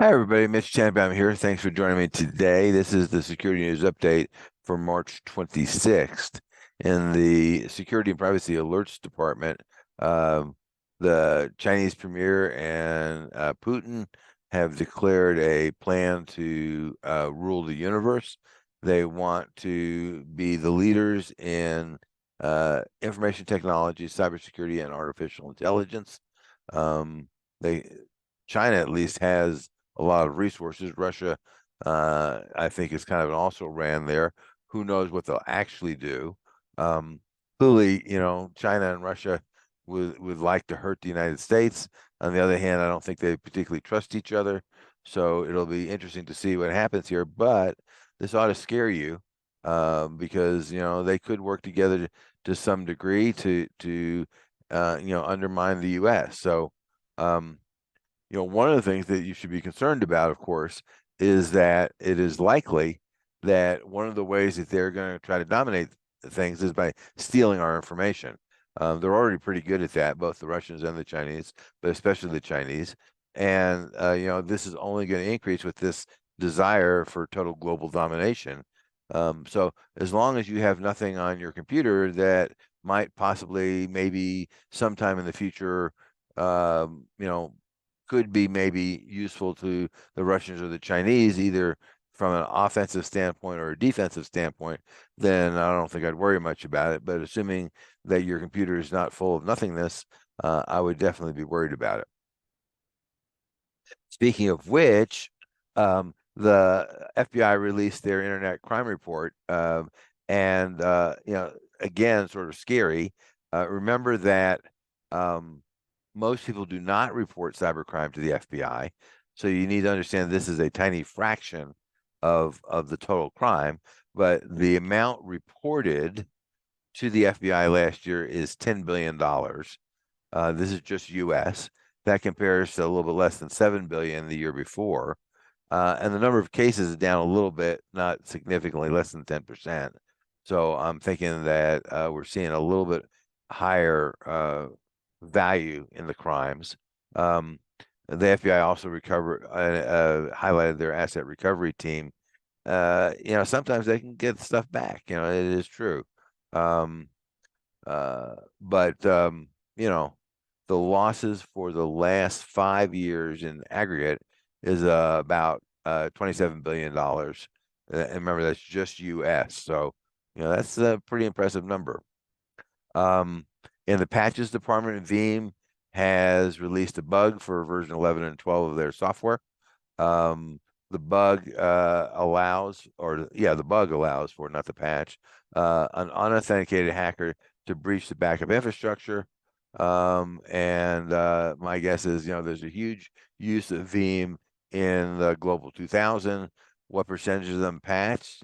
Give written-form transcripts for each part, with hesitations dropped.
Hi, everybody. Mitch Tanenbaum here. Thanks for joining me today. This is the Security News Update for March 26th. In the Security and Privacy Alerts Department, the Chinese Premier and Putin have declared a plan to rule the universe. They want to be the leaders in information technology, cybersecurity, and artificial intelligence. Um, they China at least has a lot of resources. Russia, I think, is kind of an also ran there. Who knows what they'll actually do? Um, Clearly, China and Russia would like to hurt the United States. On the other hand, I don't think they particularly trust each other. So it'll be interesting to see what happens here. But this ought to scare you because they could work together to some degree to undermine the U.S. So. Um, one of the things that you should be concerned about, of course, is that it is likely that one of the ways that they're going to try to dominate things is by stealing our information. They're already pretty good at that, both the Russians and the Chinese, but especially the Chinese. And this is only going to increase with this desire for total global domination. So as long as you have nothing on your computer that might possibly, maybe sometime in the future, could be maybe useful to the Russians or the Chinese, either from an offensive standpoint or a defensive standpoint, then I don't think I'd worry much about it. But assuming that your computer is not full of nothingness, I would definitely be worried about it. Speaking of which, the FBI released their Internet Crime Report, and again, sort of scary. Remember that most people do not report cybercrime to the FBI, so you need to understand this is a tiny fraction of the total crime. But the amount reported to the FBI last year is $10 billion. This is just U.S. That compares to a little bit less than 7 billion the year before. And the number of cases is down a little bit, not significantly, less than 10%. So I'm thinking that we're seeing a little bit higher value in the crimes. Um, the FBI also highlighted their asset recovery team. Sometimes they can get stuff back. It is true. Um, but the losses for the last 5 years in aggregate is about $27 billion. And remember, that's just US. So, that's a pretty impressive number. In the patches department, Veeam has released a bug for version 11 and 12 of their software. The bug the bug allows for, not the patch, an unauthenticated hacker to breach the backup infrastructure. And my guess is, there's a huge use of Veeam in the Global 2000. What percentage of them patch?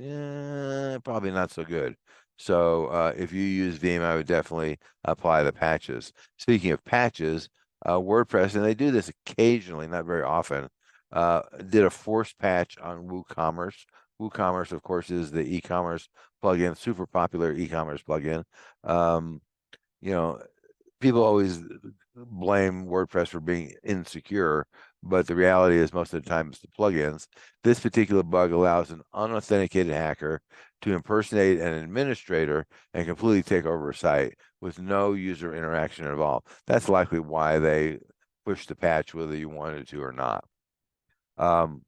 Probably not so good. So if you use Veeam, I would definitely apply the patches. Speaking of patches, WordPress, and they do this occasionally, not very often, did a force patch on WooCommerce. WooCommerce, of course, is the e-commerce plugin, super popular e-commerce plugin. Um, you know, People always blame WordPress for being insecure, but the reality is most of the time it's the plugins. This particular bug allows an unauthenticated hacker to impersonate an administrator and completely take over a site with no user interaction involved. That's likely why they pushed the patch, whether you wanted to or not. Um,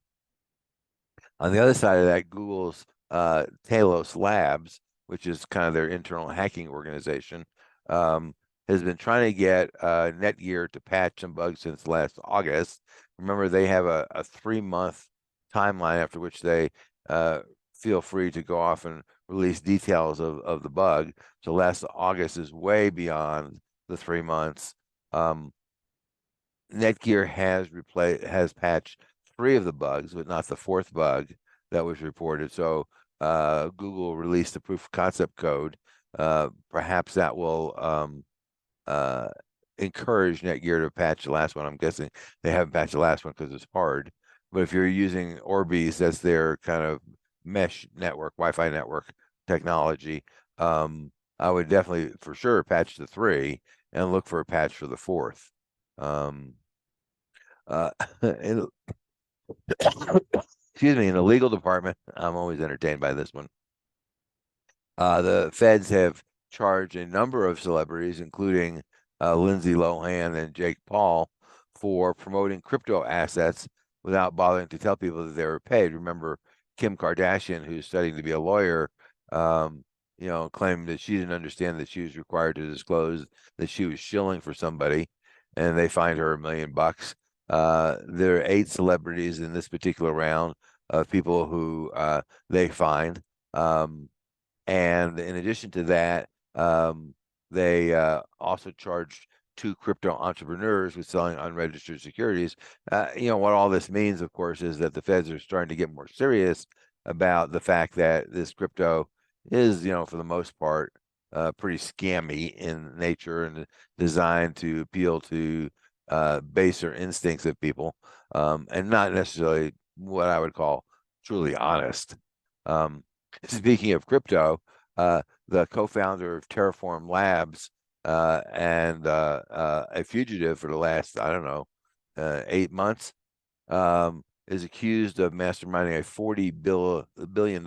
on the other side of that, Google's Talos Labs, which is kind of their internal hacking organization, has been trying to get Netgear to patch some bugs since last August. Remember, they have a 3-month timeline after which they feel free to go off and release details of the bug. So last August is way beyond the 3 months. Netgear has patched 3 of the bugs, but not the 4th bug that was reported. So Google released the proof of concept code. Perhaps that will encourage Netgear to patch the last one. I'm guessing they haven't patched the last one because it's hard. But if you're using Orbeez, that's their kind of mesh network, Wi-Fi network technology. I would definitely, for sure, patch the 3 and look for a patch for the 4th. Um, uh, Excuse me, in the legal department, I'm always entertained by this one. The feds have charged a number of celebrities, including Lindsay Lohan and Jake Paul, for promoting crypto assets without bothering to tell people that they were paid. Remember, Kim Kardashian, who's studying to be a lawyer, um, claimed that she didn't understand that she was required to disclose that she was shilling for somebody, and they fined her $1 million. There are 8 celebrities in this particular round of people who they fined. And in addition to that, they also charged 2 crypto entrepreneurs with selling unregistered securities. What all this means, of course, is that the feds are starting to get more serious about the fact that this crypto is, for the most part, pretty scammy in nature and designed to appeal to baser instincts of people, and not necessarily what I would call truly honest. Um, Speaking of crypto, the co-founder of Terraform Labs and a fugitive for the last, I don't know, 8 months, is accused of masterminding a $40 billion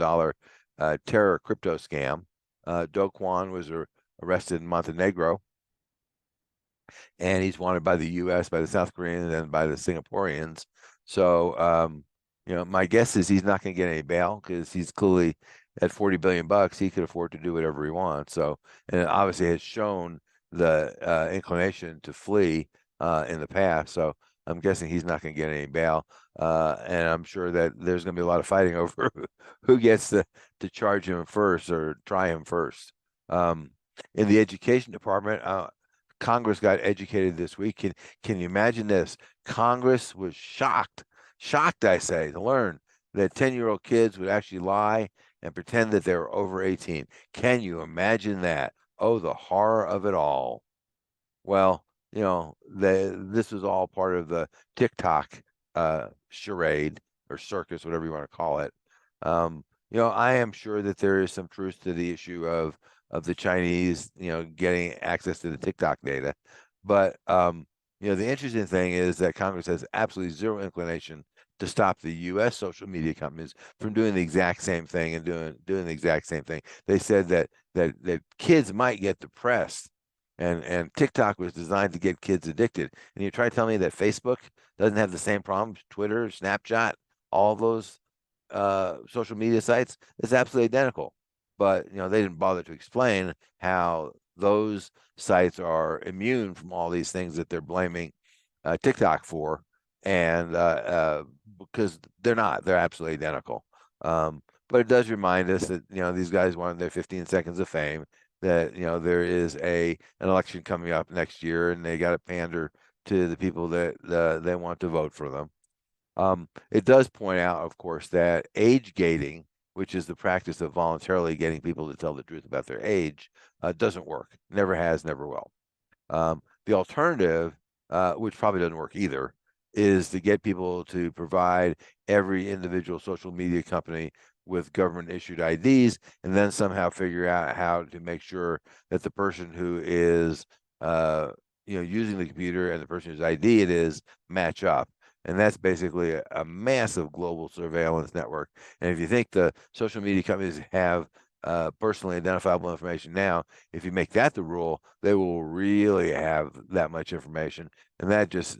terror crypto scam. Do Kwon was arrested in Montenegro, and he's wanted by the U.S., by the South Koreans, and by the Singaporeans. So, my guess is he's not going to get any bail because he's clearly at 40 billion bucks. He could afford to do whatever he wants. So, and it obviously has shown the inclination to flee in the past. So, I'm guessing he's not going to get any bail. And I'm sure that there's going to be a lot of fighting over who gets to charge him first or try him first. In the education department, Congress got educated this week. Can you imagine this? Congress was shocked, I say, to learn that 10-year-old kids would actually lie and pretend that they were over 18. Can you imagine that? Oh, the horror of it all. Well, this was all part of the TikTok charade or circus, whatever you want to call it. I am sure that there is some truth to the issue of the Chinese, getting access to the TikTok data. But the interesting thing is that Congress has absolutely zero inclination to stop the U.S. social media companies from doing the exact same thing and doing the exact same thing. They said that kids might get depressed, and TikTok was designed to get kids addicted. And you try to tell me that Facebook doesn't have the same problems, Twitter, Snapchat, all those social media sites, it's absolutely identical. But they didn't bother to explain how those sites are immune from all these things that they're blaming TikTok for, and because they're not, they're absolutely identical. But it does remind us that these guys wanted their 15 seconds of fame. That there is an election coming up next year, and they got to pander to the people that they want to vote for them. It does point out, of course, that age gating, which is the practice of voluntarily getting people to tell the truth about their age, doesn't work. Never has, never will. The alternative, which probably doesn't work either, is to get people to provide every individual social media company with government issued IDs, and then somehow figure out how to make sure that the person who is using the computer and the person whose ID it is match up. And that's basically a massive global surveillance network. And if you think the social media companies have personally identifiable information now, if you make that the rule, they will really have that much information. And that just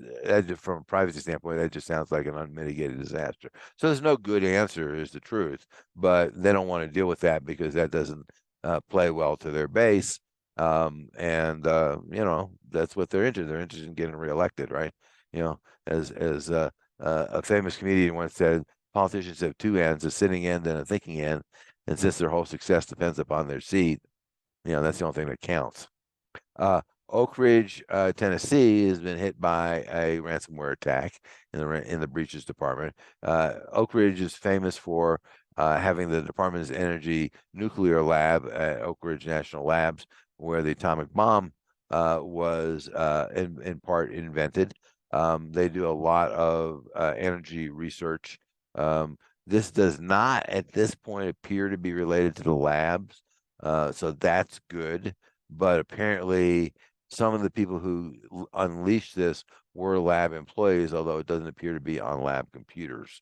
from a privacy standpoint, that just sounds like an unmitigated disaster. So there's no good answer, is the truth, but they don't want to deal with that because that doesn't play well to their base. And that's what they're interested. They're interested in getting reelected, right? As a famous comedian once said, politicians have two ends, a sitting end and a thinking end. And since their whole success depends upon their seat, that's the only thing that counts. Oak Ridge, Tennessee, has been hit by a ransomware attack in the breaches department. Oak Ridge is famous for having the Department's Energy nuclear lab at Oak Ridge National Labs, where the atomic bomb was in part invented. They do a lot of energy research. This does not, at this point, appear to be related to the labs, so that's good. But apparently, some of the people who unleashed this were lab employees, although it doesn't appear to be on lab computers.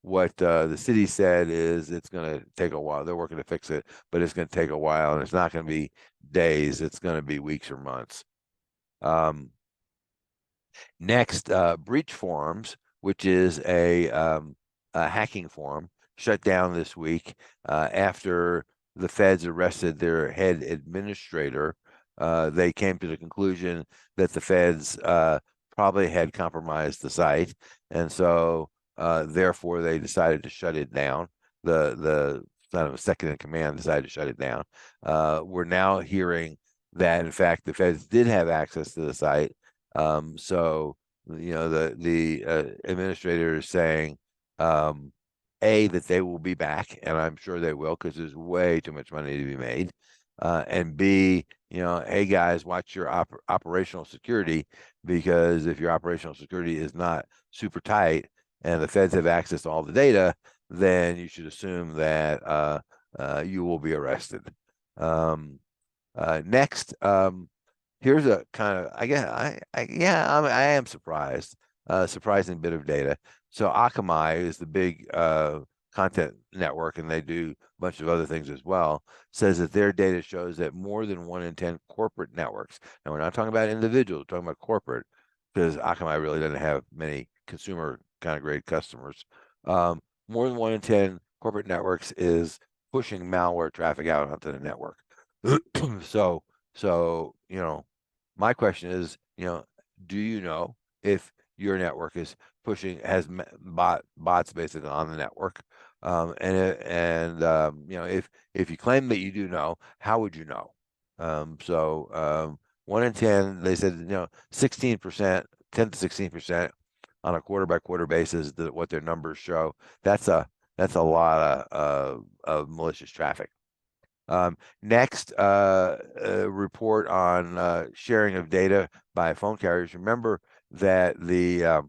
What the city said is it's going to take a while. They're working to fix it, but it's going to take a while, and it's not going to be days. It's going to be weeks or months. Next, breach forums, which is a hacking forum, shut down this week after the feds arrested their head administrator. They came to the conclusion that the feds probably had compromised the site, and so therefore they decided to shut it down. The kind of second in command decided to shut it down. We're now hearing that in fact the feds did have access to the site. So the administrator is saying that they will be back, and I'm sure they will because there's way too much money to be made. And B, hey guys, watch your operational security, because if your operational security is not super tight and the feds have access to all the data, then you should assume that you will be arrested. Next, here's a kind of, I guess, I am surprised, surprising bit of data. So Akamai is the big content network, and they do a bunch of other things as well, says that their data shows that more than 1 in 10 corporate networks, and we're not talking about individuals, we're talking about corporate, because Akamai really doesn't have many consumer kind of grade customers. More than 1 in 10 corporate networks is pushing malware traffic out onto the network. So, my question is, do you know if your network is has bots basically on the network? If you claim that you do know, how would you know? 1 in 10, they said, 16%, 10 to 16% on a quarter by quarter basis, what their numbers show. That's a lot of malicious traffic. Next, report on sharing of data by phone carriers. Remember that the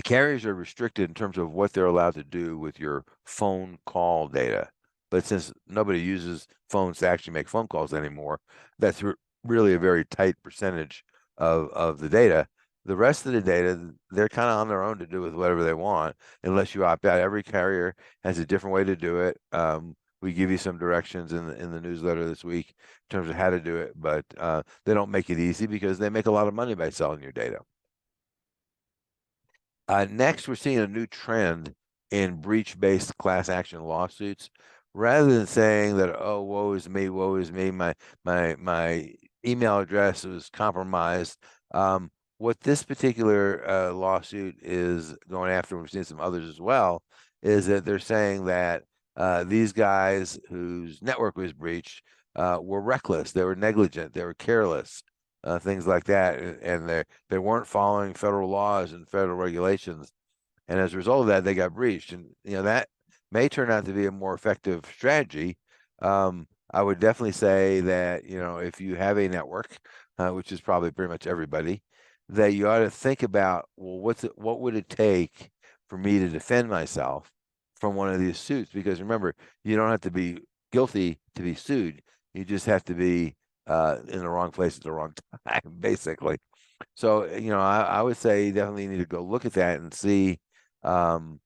carriers are restricted in terms of what they're allowed to do with your phone call data. But since nobody uses phones to actually make phone calls anymore, that's really a very tight percentage of the data. The rest of the data, they're kind of on their own to do with whatever they want, unless you opt out. Every carrier has a different way to do it. We give you some directions in the newsletter this week in terms of how to do it, but they don't make it easy because they make a lot of money by selling your data. Next, we're seeing a new trend in breach-based class action lawsuits. Rather than saying that, oh, woe is me, my email address was compromised. What this particular lawsuit is going after, we've seen some others as well, is that they're saying that these guys whose network was breached were reckless, they were negligent, they were careless, things like that, and they weren't following federal laws and federal regulations, and as a result of that, they got breached. And that may turn out to be a more effective strategy. I would definitely say that if you have a network, which is probably pretty much everybody, that you ought to think about, well, what would it take for me to defend myself from one of these suits? Because remember, you don't have to be guilty to be sued. You just have to be in the wrong place at the wrong time, basically. So, I would say definitely need to go look at that and see, whether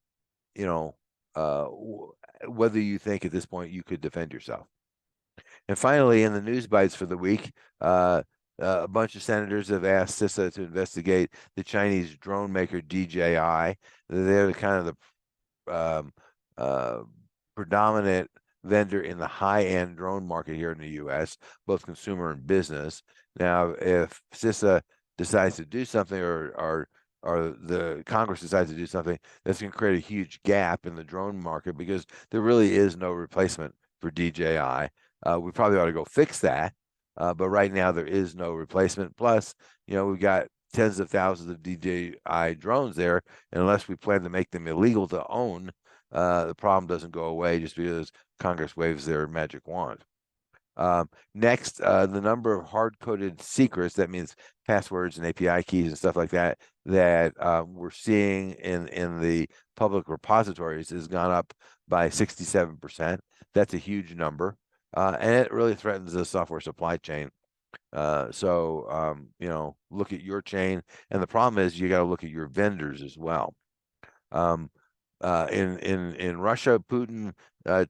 you think at this point you could defend yourself. And finally, in the news bites for the week, a bunch of senators have asked CISA to investigate the Chinese drone maker DJI. They're kind of the predominant vendor in the high-end drone market here in the U.S., both consumer and business. Now, if CISA decides to do something, or the Congress decides to do something, that's going to create a huge gap in the drone market, because there really is no replacement for DJI. We probably ought to go fix that, but right now there is no replacement. Plus, we've got tens of thousands of DJI drones there, and unless we plan to make them illegal to own, the problem doesn't go away just because Congress waves their magic wand. Next, the number of hard-coded secrets, that means passwords and API keys and stuff like that, that we're seeing in the public repositories has gone up by 67%. That's a huge number, and it really threatens the software supply chain. Look at your chain, and the problem is you got to look at your vendors as well. Um, in Russia, Putin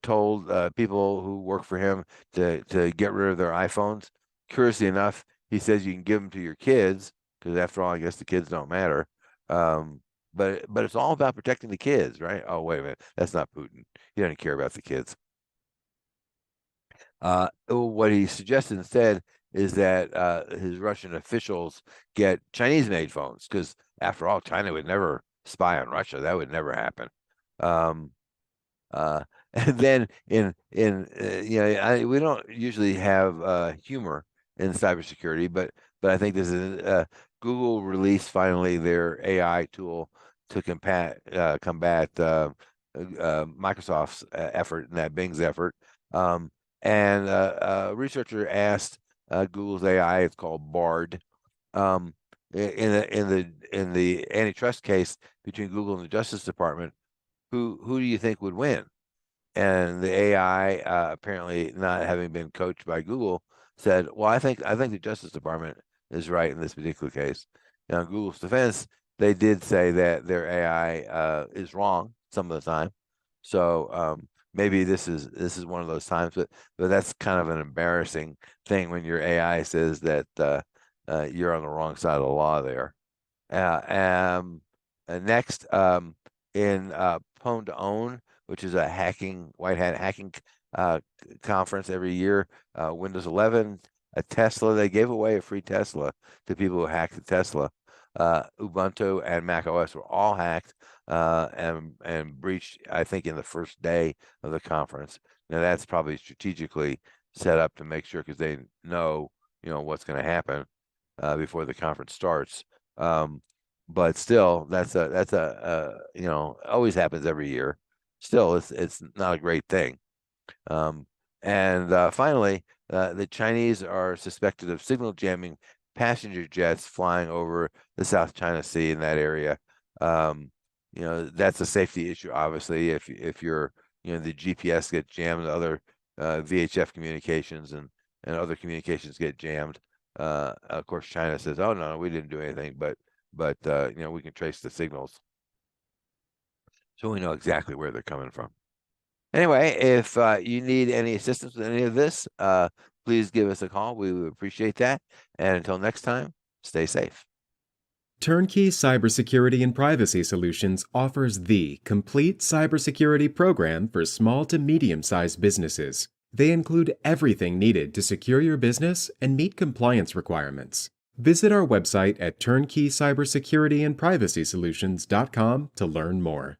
told people who work for him to get rid of their iPhones. Curiously enough, he says you can give them to your kids because, after all, I guess the kids don't matter. But it's all about protecting the kids, right? Oh, wait a minute, that's not Putin. He doesn't care about the kids. What he suggested instead is that his Russian officials get Chinese-made phones because, after all, China would never spy on Russia. That would never happen. Um, uh, and then we don't usually have humor in cybersecurity, but I think this is Google released finally their AI tool to combat Microsoft's effort and that Bing's effort. And a researcher asked Google's AI, it's called Bard, in the antitrust case between Google and the Justice Department, who do you think would win? And the AI, apparently not having been coached by Google, said, "Well, I think the Justice Department is right in this particular case." Now, in Google's defense, they did say that their AI is wrong some of the time. So maybe this is one of those times, but that's kind of an embarrassing thing when your AI says that you're on the wrong side of the law there. Next, in Pwn to Own, which is a white hat hacking conference every year, Windows 11, a Tesla. They gave away a free Tesla to people who hacked the Tesla. Ubuntu and Mac OS were all hacked and breached, I think, in the first day of the conference. Now that's probably strategically set up to make sure, because they know what's going to happen before the conference starts. But still, that's always happens every year. Still, it's not a great thing. And finally, the Chinese are suspected of signal jamming passenger jets flying over the South China Sea in that area. That's a safety issue, obviously. If you're, the GPS gets jammed, other VHF communications and other communications get jammed. Of course, China says, "Oh no, we didn't do anything," but we can trace the signals, so we know exactly where they're coming from. Anyway, if you need any assistance with any of this, please give us a call. We would appreciate that. And until next time, stay safe. Turnkey Cybersecurity and Privacy Solutions offers the complete cybersecurity program for small to medium-sized businesses. They include everything needed to secure your business and meet compliance requirements. Visit our website at turnkeycybersecurityandprivacysolutions.com to learn more.